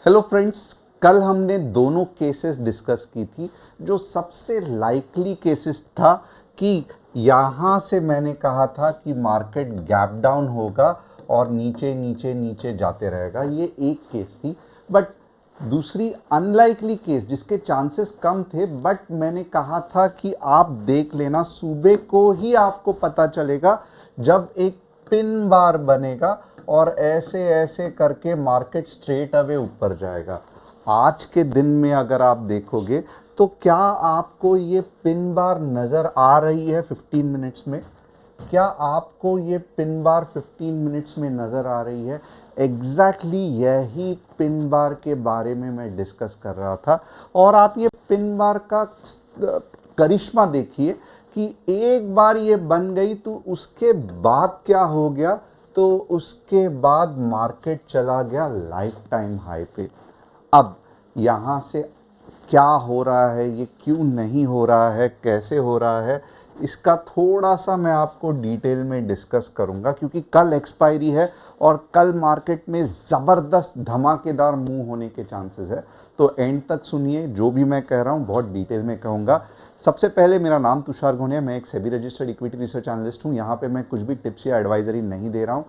Hello friends, कल हमने दोनों केसेस डिस्कस की थी। जो सबसे लाइकली केसेस था कि यहाँ से मैंने कहा था कि मार्केट गैप डाउन होगा और नीचे नीचे नीचे जाते रहेगा, ये एक केस थी। बट दूसरी अनलाइकली केस जिसके चांसेस कम थे, बट मैंने कहा था कि आप देख लेना, सुबह को ही आपको पता चलेगा जब एक पिन बार बनेगा और ऐसे ऐसे करके मार्केट स्ट्रेट अवे ऊपर जाएगा। आज के दिन में अगर आप देखोगे तो क्या आपको ये पिन बार नज़र आ रही है 15 मिनट्स में? क्या आपको ये पिन बार 15 मिनट्स में नज़र आ रही है? एग्जैक्टली यही पिन बार के बारे में मैं डिस्कस कर रहा था। और आप ये पिन बार का करिश्मा देखिए कि एक बार ये बन गई तो उसके बाद क्या हो गया, तो उसके बाद मार्केट चला गया लाइफ टाइम हाई पे। अब यहाँ से क्या हो रहा है, ये क्यों नहीं हो रहा है, कैसे हो रहा है, इसका थोड़ा सा मैं आपको डिटेल में डिस्कस करूँगा, क्योंकि कल एक्सपायरी है और कल मार्केट में ज़बरदस्त धमाकेदार मूव होने के चांसेस है। तो एंड तक सुनिए, जो भी मैं कह रहा हूँ बहुत डिटेल में कहूँगा। सबसे पहले, मेरा नाम तुषार घोनिया, मैं एक SEBI registered equity research analyst हूँ। यहाँ पे मैं कुछ भी टिप्स या एडवाइजरी नहीं दे रहा हूँ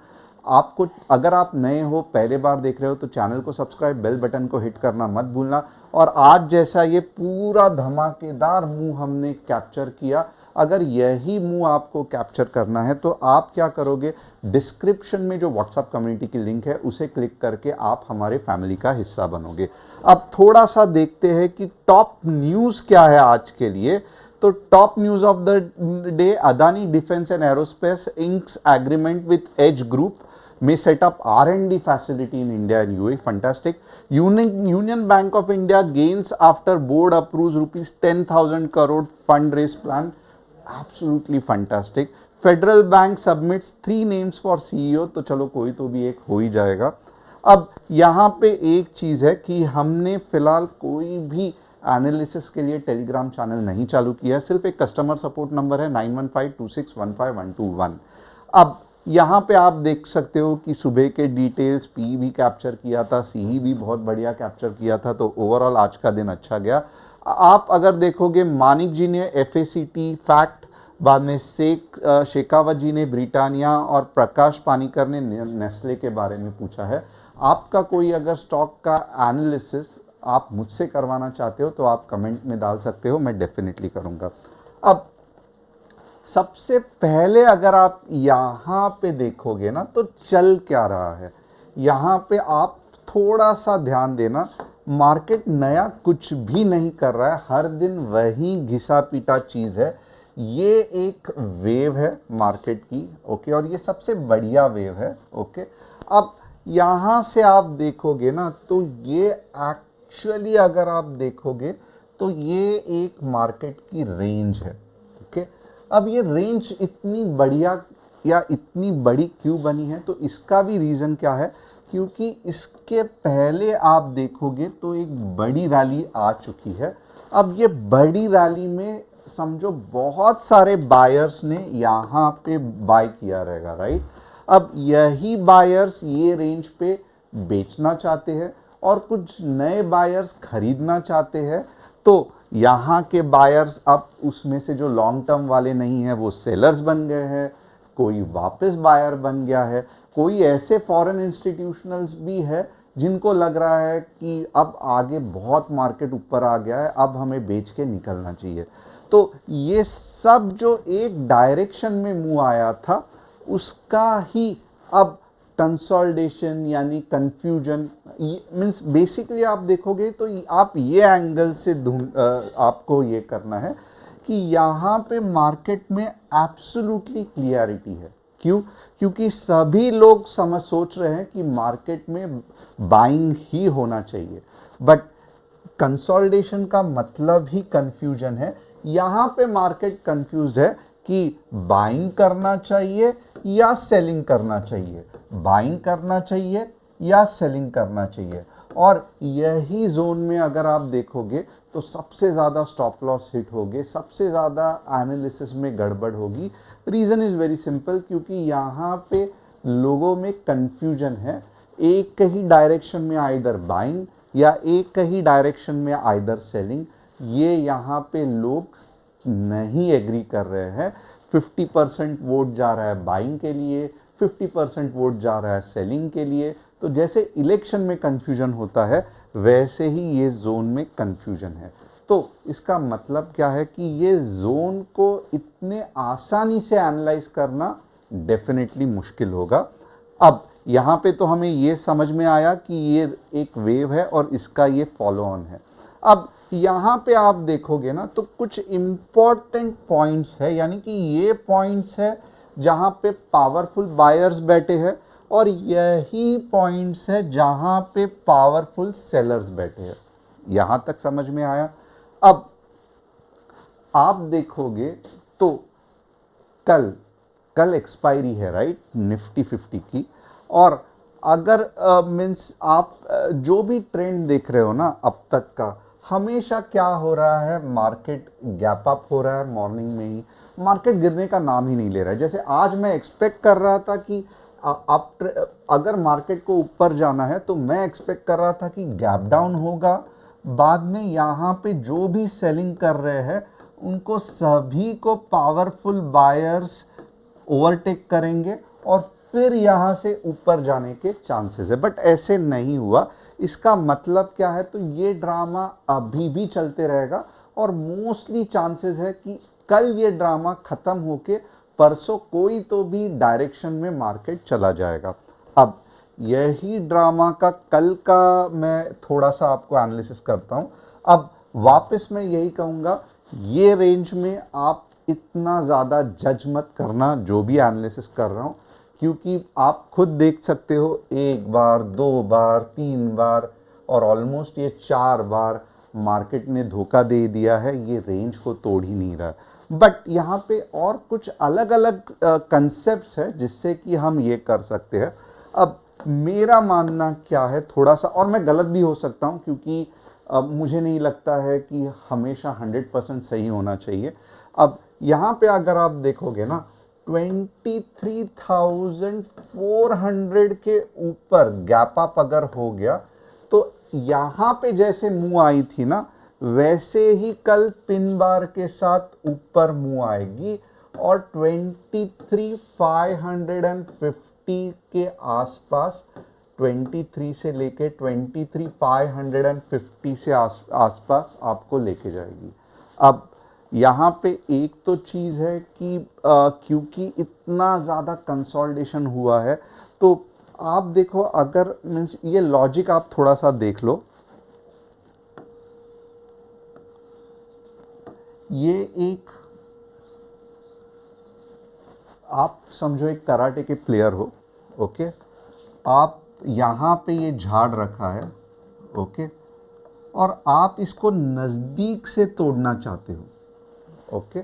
आपको। अगर आप नए हो, पहले बार देख रहे हो, तो चैनल को सब्सक्राइब, बेल बटन को हिट करना मत भूलना। और आज जैसा ये पूरा धमाकेदार मूव हमने कैप्चर किया, अगर यही मूव आपको कैप्चर करना है तो आप क्या करोगे, डिस्क्रिप्शन में जो व्हाट्सएप कम्युनिटी की लिंक है उसे क्लिक करके आप हमारे फैमिली का हिस्सा बनोगे। अब थोड़ा सा देखते हैं कि टॉप न्यूज़ क्या है आज के लिए। तो top news of the day, Adani defence and aerospace inks agreement with age group may set up R&D facility in India and UAE. Fantastic. Union Bank of India gains after board approves rupees 10,000 crore fundraise plan. Absolutely fantastic. Federal Bank submits 3 names for CEO. तो चलो कोई तो भी एक हो ही जाएगा। अब यहाँ पे एक चीज़ है कि हमने फिलहाल कोई भी एनालिसिस के लिए टेलीग्राम चैनल नहीं चालू किया है, सिर्फ एक कस्टमर सपोर्ट नंबर है 9152615121। अब यहाँ पे आप देख सकते हो कि सुबह के डिटेल्स पी भी कैप्चर किया था, सी भी बहुत बढ़िया कैप्चर किया था। तो ओवरऑल आज का दिन अच्छा गया। आप अगर देखोगे, मानिक जी ने FACT फैक्ट, बाद में शेखावत जी ने ब्रिटानिया और प्रकाश पानीकर ने नेस्ले के बारे में पूछा है। आपका कोई अगर स्टॉक का एनालिसिस आप मुझसे करवाना चाहते हो तो आप कमेंट में डाल सकते हो, मैं डेफिनेटली करूँगा। अब सबसे पहले अगर आप यहाँ पे देखोगे ना, तो चल क्या रहा है, यहाँ पे आप थोड़ा सा ध्यान देना। मार्केट नया कुछ भी नहीं कर रहा है, हर दिन वही घिसा पीटा चीज़ है। ये एक वेव है मार्केट की, ओके, और ये सबसे बढ़िया वेव है, ओके। अब यहाँ से आप देखोगे ना, तो ये एक्चुअली अगर आप देखोगे तो ये एक मार्केट की रेंज है, ओके। अब ये रेंज इतनी बढ़िया या इतनी बड़ी क्यों बनी है, तो इसका भी रीज़न क्या है, क्योंकि इसके पहले आप देखोगे तो एक बड़ी रैली आ चुकी है। अब ये बड़ी रैली में समझो बहुत सारे बायर्स ने यहाँ पे बाय किया रहेगा, राइट। अब यही बायर्स ये रेंज पे बेचना चाहते हैं और कुछ नए बायर्स खरीदना चाहते हैं। तो यहाँ के बायर्स, अब उसमें से जो लॉन्ग टर्म वाले नहीं हैं वो सेलर्स बन गए हैं, कोई वापस बायर बन गया है, कोई ऐसे फॉरेन इंस्टीट्यूशनल्स भी है जिनको लग रहा है कि अब आगे बहुत मार्केट ऊपर आ गया है, अब हमें बेच के निकलना चाहिए। तो ये सब जो एक डायरेक्शन में मूव आया था, उसका ही अब कंसोलिडेशन यानी कंफ्यूजन, मीन्स बेसिकली आप देखोगे तो आप ये एंगल से आपको ये करना है कि यहाँ पे मार्केट में एब्सोल्युटली क्लियरिटी है। क्यों? क्योंकि सभी लोग सोच रहे हैं कि मार्केट में बाइंग ही होना चाहिए, बट कंसोलिडेशन का मतलब ही कंफ्यूजन है। यहाँ पे मार्केट कंफ्यूज्ड है कि बाइंग करना चाहिए या सेलिंग करना चाहिए, बाइंग करना चाहिए या सेलिंग करना चाहिए। और यही जोन में अगर आप देखोगे तो सबसे ज़्यादा स्टॉप लॉस हिट होगे, सबसे ज़्यादा एनालिसिस में गड़बड़ होगी। रीज़न इज़ वेरी सिंपल, क्योंकि यहाँ पे लोगों में कन्फ्यूजन है। एक ही डायरेक्शन में आइदर बाइंग या एक ही डायरेक्शन में आइदर सेलिंग, ये यहाँ पे लोग नहीं एग्री कर रहे हैं। 50% वोट जा रहा है बाइंग के लिए, 50% वोट जा रहा है सेलिंग के लिए। तो जैसे इलेक्शन में कंफ्यूजन होता है वैसे ही ये जोन में कंफ्यूजन है। तो इसका मतलब क्या है कि ये जोन को इतने आसानी से एनालाइज करना डेफिनेटली मुश्किल होगा। अब यहाँ पे तो हमें ये समझ में आया कि ये एक वेव है और इसका ये फॉलो ऑन है। अब यहाँ पे आप देखोगे ना तो कुछ इम्पॉर्टेंट पॉइंट्स है, यानी कि ये पॉइंट्स है जहाँ पे पावरफुल बायर्स बैठे हैं और यही पॉइंट्स है जहाँ पे पावरफुल सेलर्स बैठे हैं। यहाँ तक समझ में आया। अब आप देखोगे तो कल एक्सपायरी है राइट निफ्टी 50 की, और अगर मीन्स आप जो भी ट्रेंड देख रहे हो ना अब तक का, हमेशा क्या हो रहा है, मार्केट गैप अप हो रहा है मॉर्निंग में ही, मार्केट गिरने का नाम ही नहीं ले रहा है। जैसे आज मैं एक्सपेक्ट कर रहा था कि अगर मार्केट को ऊपर जाना है तो मैं एक्सपेक्ट कर रहा था कि गैप डाउन होगा, बाद में यहाँ पे जो भी सेलिंग कर रहे हैं उनको सभी को पावरफुल बायर्स ओवरटेक करेंगे और फिर यहाँ से ऊपर जाने के चांसेस है। बट ऐसे नहीं हुआ। इसका मतलब क्या है, तो ये ड्रामा अभी भी चलते रहेगा और मोस्टली चांसेस है कि कल ये ड्रामा ख़त्म होके परसों कोई तो भी डायरेक्शन में मार्केट चला जाएगा। अब यही ड्रामा का कल का मैं थोड़ा सा आपको एनालिसिस करता हूँ। अब वापस मैं यही कहूँगा, ये रेंज में आप इतना ज़्यादा जज मत करना जो भी एनालिसिस कर रहा हूँ, क्योंकि आप खुद देख सकते हो एक बार, दो बार, तीन बार और ऑलमोस्ट ये 4 बार मार्केट ने धोखा दे दिया है, ये रेंज को तोड़ ही नहीं रहा। बट यहाँ पे और कुछ अलग अलग कंसेप्ट्स है जिससे कि हम ये कर सकते हैं। अब मेरा मानना क्या है थोड़ा सा, और मैं गलत भी हो सकता हूँ क्योंकि मुझे नहीं लगता है कि हमेशा 100% सही होना चाहिए। अब यहाँ पे अगर आप देखोगे ना 23,400 के ऊपर गैप अप अगर हो गया तो यहाँ पे जैसे मुंह आई थी ना वैसे ही कल पिन बार के साथ ऊपर मुंह आएगी और 23,550 के आसपास, 23 से लेके 23,550 से आसपास आपको लेके जाएगी। अब यहाँ पे एक तो चीज़ है कि क्योंकि इतना ज़्यादा कंसोलिडेशन हुआ है तो आप देखो, अगर मीन्स ये लॉजिक आप थोड़ा सा देख लो, ये एक आप समझो एक कराटे के प्लेयर हो, ओके, आप यहाँ पे ये झाड़ रखा है, ओके, और आप इसको नज़दीक से तोड़ना चाहते हो, ओके,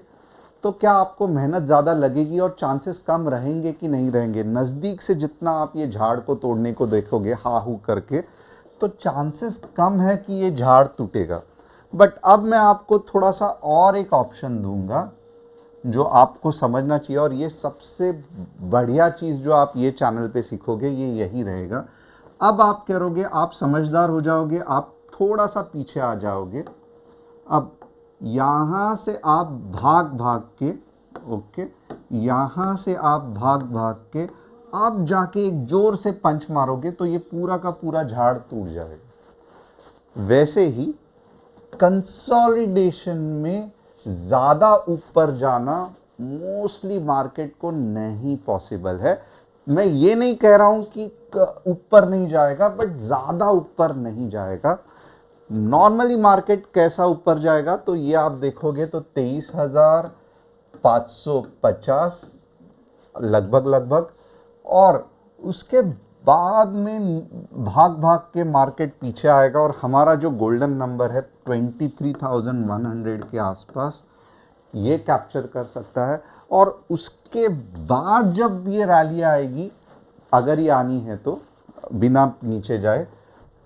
तो क्या आपको मेहनत ज़्यादा लगेगी और चांसेस कम रहेंगे कि नहीं रहेंगे? नज़दीक से जितना आप ये झाड़ को तोड़ने को देखोगे हा हू करके तो चांसेस कम है कि ये झाड़ टूटेगा। बट अब मैं आपको थोड़ा सा और एक ऑप्शन दूंगा जो आपको समझना चाहिए, और ये सबसे बढ़िया चीज़ जो आप ये चैनल पे सीखोगे ये यही रहेगा। अब आप करोगे, आप समझदार हो जाओगे, आप थोड़ा सा पीछे आ जाओगे। अब यहाँ से आप भाग भाग के, ओके, यहाँ से आप भाग भाग के आप जाके एक जोर से पंच मारोगे तो ये पूरा का पूरा झाड़ टूट जाएगा। वैसे ही कंसोलिडेशन में ज़्यादा ऊपर जाना मोस्टली मार्केट को नहीं पॉसिबल है। मैं ये नहीं कह रहा हूँ कि ऊपर नहीं जाएगा, बट ज़्यादा ऊपर नहीं जाएगा। नॉर्मली मार्केट कैसा ऊपर जाएगा तो ये आप देखोगे तो 23,550 लगभग, और उसके बाद में भाग भाग के मार्केट पीछे आएगा और हमारा जो गोल्डन नंबर है 23,100 के आसपास ये कैप्चर कर सकता है। और उसके बाद जब ये रैली आएगी, अगर ये आनी है तो बिना नीचे जाए,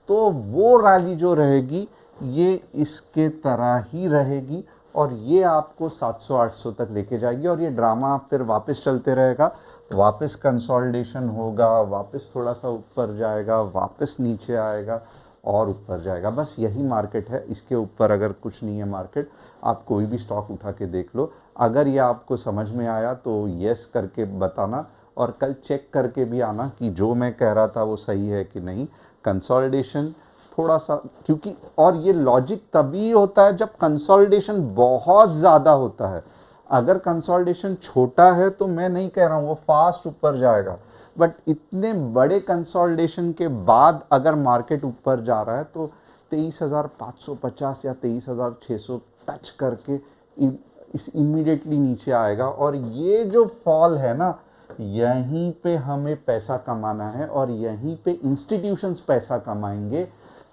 तो वो रैली जो रहेगी ये इसके तरह ही रहेगी और ये आपको 700-800 तक लेके जाएगी और ये ड्रामा फिर वापस चलते रहेगा। वापस कंसोलिडेशन होगा, वापस थोड़ा सा ऊपर जाएगा, वापस नीचे आएगा और ऊपर जाएगा। बस यही मार्केट है, इसके ऊपर अगर कुछ नहीं है मार्केट। आप कोई भी स्टॉक उठा के देख लो। अगर ये आपको समझ में आया तो यस करके बताना, और कल चेक करके भी आना कि जो मैं कह रहा था वो सही है कि नहीं। कंसोलिडेशन थोड़ा सा, क्योंकि और ये लॉजिक तभी होता है जब कंसोलिडेशन बहुत ज़्यादा होता है। अगर कंसोलिडेशन छोटा है तो मैं नहीं कह रहा हूँ वो फास्ट ऊपर जाएगा, बट इतने बड़े कंसोलिडेशन के बाद अगर मार्केट ऊपर जा रहा है तो 23,550 या 23,600 टच करके इस इमीडिएटली नीचे आएगा। और ये जो फॉल है ना, यहीं पे हमें पैसा कमाना है और यहीं पे इंस्टीट्यूशंस पैसा कमाएंगे,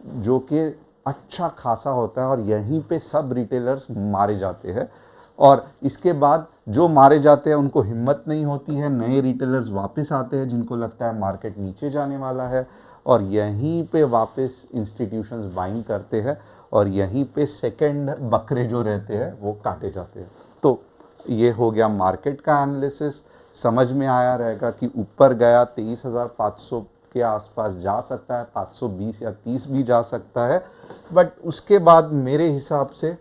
जो कि अच्छा खासा होता है, और यहीं पे सब रिटेलर्स मारे जाते हैं। और इसके बाद जो मारे जाते हैं उनको हिम्मत नहीं होती है, नए रिटेलर्स वापस आते हैं जिनको लगता है मार्केट नीचे जाने वाला है, और यहीं पे वापस इंस्टीट्यूशंस बाइंग करते हैं, और यहीं पे सेकंड बकरे जो रहते हैं वो काटे जाते हैं। तो ये हो गया मार्केट का एनालिसिस। समझ में आया रहेगा कि ऊपर गया 23,500 के आसपास जा सकता है, 520 या 30 भी जा सकता है, बट उसके बाद मेरे हिसाब से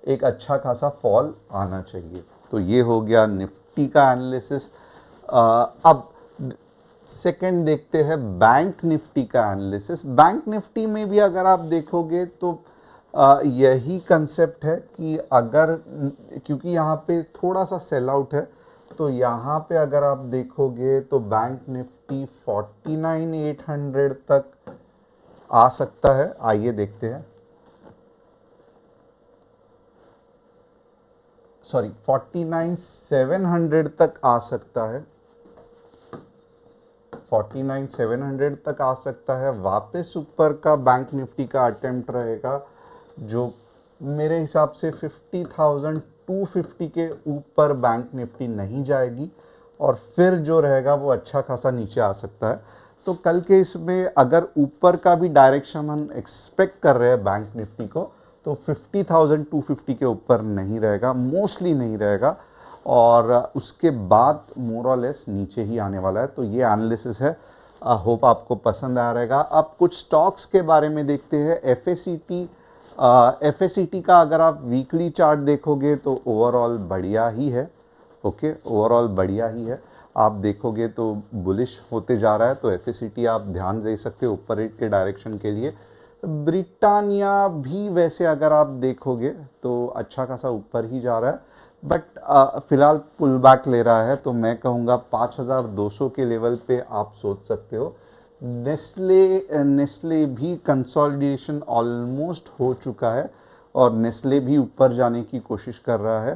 एक अच्छा खासा फॉल आना चाहिए। तो ये हो गया निफ्टी का एनालिसिस। अब सेकंड देखते हैं बैंक निफ्टी का एनालिसिस। बैंक निफ्टी में भी अगर आप देखोगे तो यही कंसेप्ट है कि अगर, क्योंकि यहाँ पे थोड़ा सा सेल आउट है, तो यहाँ पे अगर आप देखोगे तो बैंक निफ्टी 49,800 तक आ सकता है। आइए देखते हैं, सॉरी 49,700 तक आ सकता है, 49,700 तक आ सकता है। वापस ऊपर का बैंक निफ्टी का अटेम्प्ट रहेगा, जो मेरे हिसाब से 50,250 के ऊपर बैंक निफ्टी नहीं जाएगी, और फिर जो रहेगा वो अच्छा खासा नीचे आ सकता है। तो कल के इसमें अगर ऊपर का भी डायरेक्शन हम एक्सपेक्ट कर रहे हैं बैंक निफ्टी को, तो 50,250 के ऊपर नहीं रहेगा, मोस्टली नहीं रहेगा, और उसके बाद मोर और लेस नीचे ही आने वाला है। तो ये एनालिसिस है, होप आपको पसंद आ रहेगा। अब कुछ स्टॉक्स के बारे में देखते हैं। एफएससीटी का अगर आप वीकली चार्ट देखोगे तो ओवरऑल बढ़िया ही है। ओके, ओवरऑल बढ़िया ही है। आप देखोगे तो बुलिश होते जा रहा है, तो एफएससीटी आप ध्यान दे सकते हो ऊपर के डायरेक्शन के लिए। ब्रिटानिया भी वैसे अगर आप देखोगे तो अच्छा खासा ऊपर ही जा रहा है, बट फिलहाल पुल बैक ले रहा है, तो मैं कहूँगा 5,200 के लेवल पे आप सोच सकते हो। नेस्ले भी कंसोलिडेशन ऑलमोस्ट हो चुका है, और नेस्ले भी ऊपर जाने की कोशिश कर रहा है।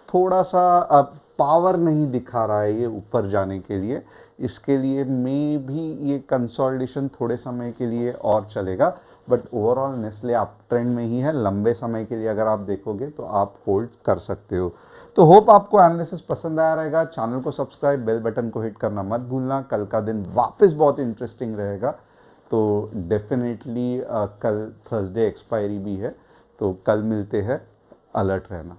थोड़ा सा पावर नहीं दिखा रहा है ये ऊपर जाने के लिए, इसके लिए मे भी ये कंसोलिडेशन थोड़े समय के लिए और चलेगा, but overall Nestle up trend में ही है। लंबे समय के लिए अगर आप देखोगे तो आप होल्ड कर सकते हो। तो होप आपको एनालिसिस पसंद आया रहेगा। चैनल को सब्सक्राइब, बेल बटन को हिट करना मत भूलना। कल का दिन वापस बहुत इंटरेस्टिंग रहेगा, तो डेफिनेटली कल थर्सडे एक्सपायरी भी है, तो कल मिलते हैं, अलर्ट रहना।